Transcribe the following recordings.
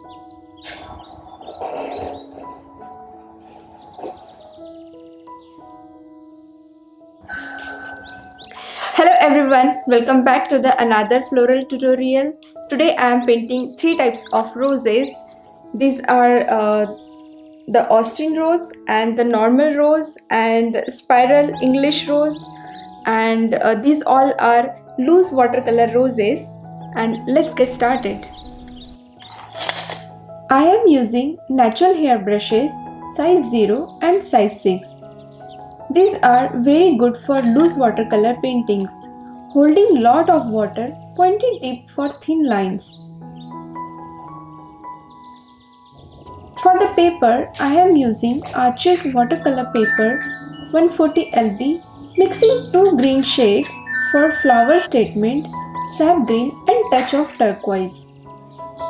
Hello everyone, welcome back to the another floral tutorial. Today I am painting three types of roses. These are the Austin rose and the normal rose and the spiral English rose, and these all are loose watercolor roses. And let's get started. I am using natural hair brushes size 0 and size 6. These are very good for loose watercolor paintings, holding lot of water, pointed tip for thin lines. For the paper, I am using Arches watercolor paper 140 lb, mixing two green shades for flower statements, sap green and touch of turquoise.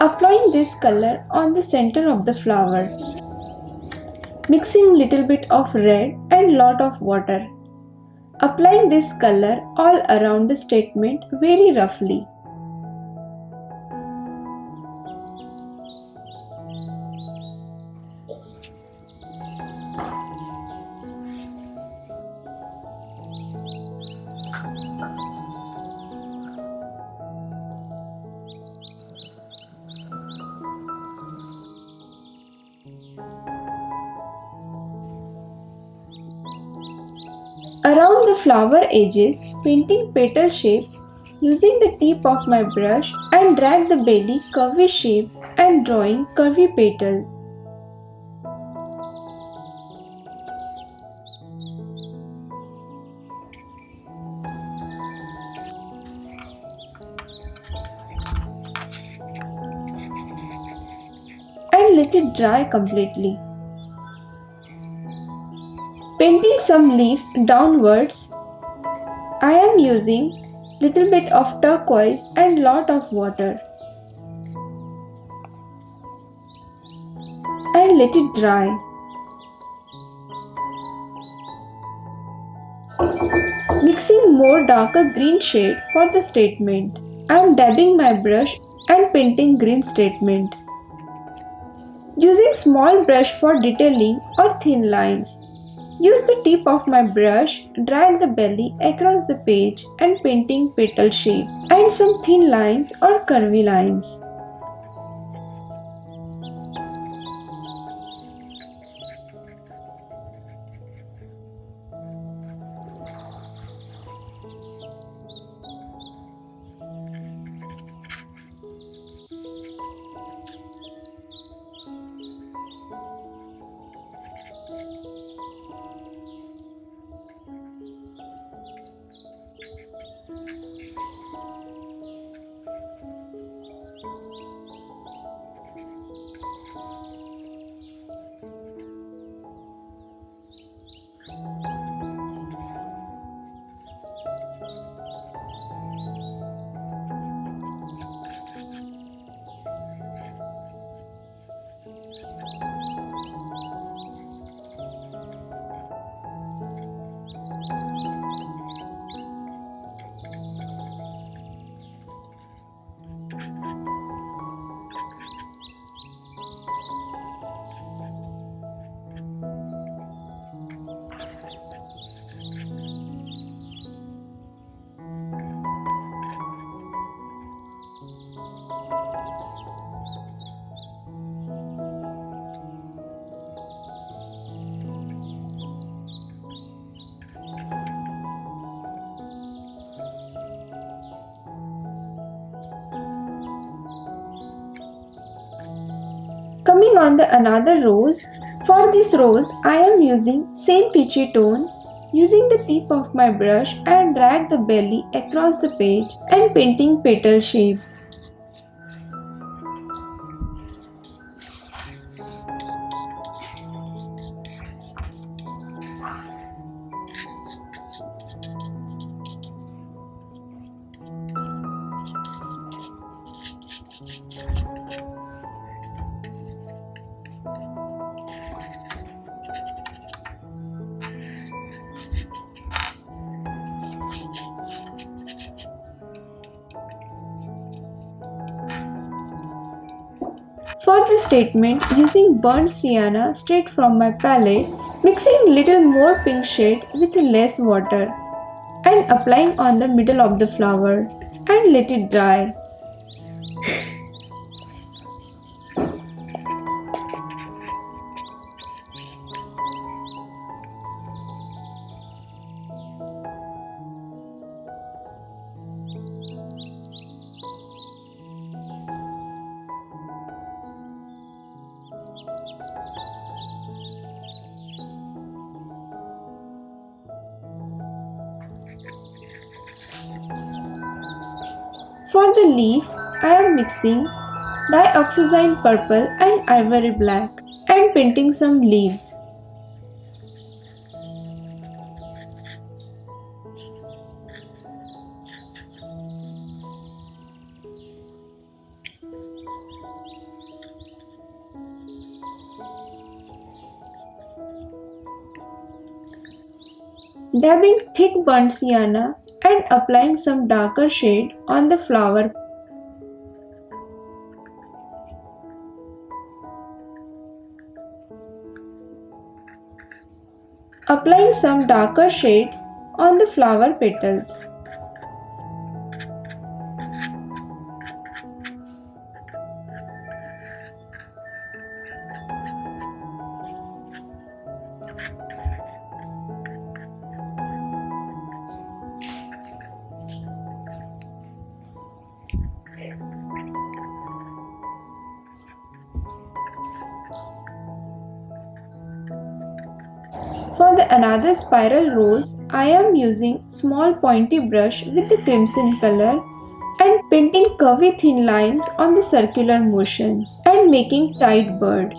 Applying this color on the center of the flower. Mixing little bit of red and lot of water. Applying this color all around the statement very roughly. Around the flower edges, painting petal shape using the tip of my brush and drag the belly curvy shape and drawing curvy petal. And let it dry completely. Painting some leaves downwards, I am using little bit of turquoise and lot of water. And let it dry. Mixing more darker green shade for the statement. I am dabbing my brush and painting green statement. Using small brush for detailing or thin lines. Use the tip of my brush, drag the belly across the page and painting petal shape and some thin lines or curvy lines. Coming on the another rose, for this rose I am using same peachy tone, using the tip of my brush and drag the belly across the page and painting petal shape. For the statement, using burnt sienna straight from my palette, mixing little more pink shade with less water and applying on the middle of the flower and let it dry. For the leaf, I am mixing Dioxine Purple and Ivory Black and painting some leaves. Dabbing thick burnt sienna and applying some darker shade on the flower. Applying some darker shades on the flower petals. For the another spiral rose, I am using small pointy brush with the crimson color and painting curvy thin lines on the circular motion and making tight bird.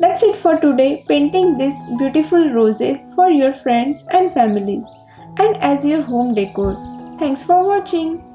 That's it for today, painting these beautiful roses for your friends and families and as your home decor. Thanks for watching.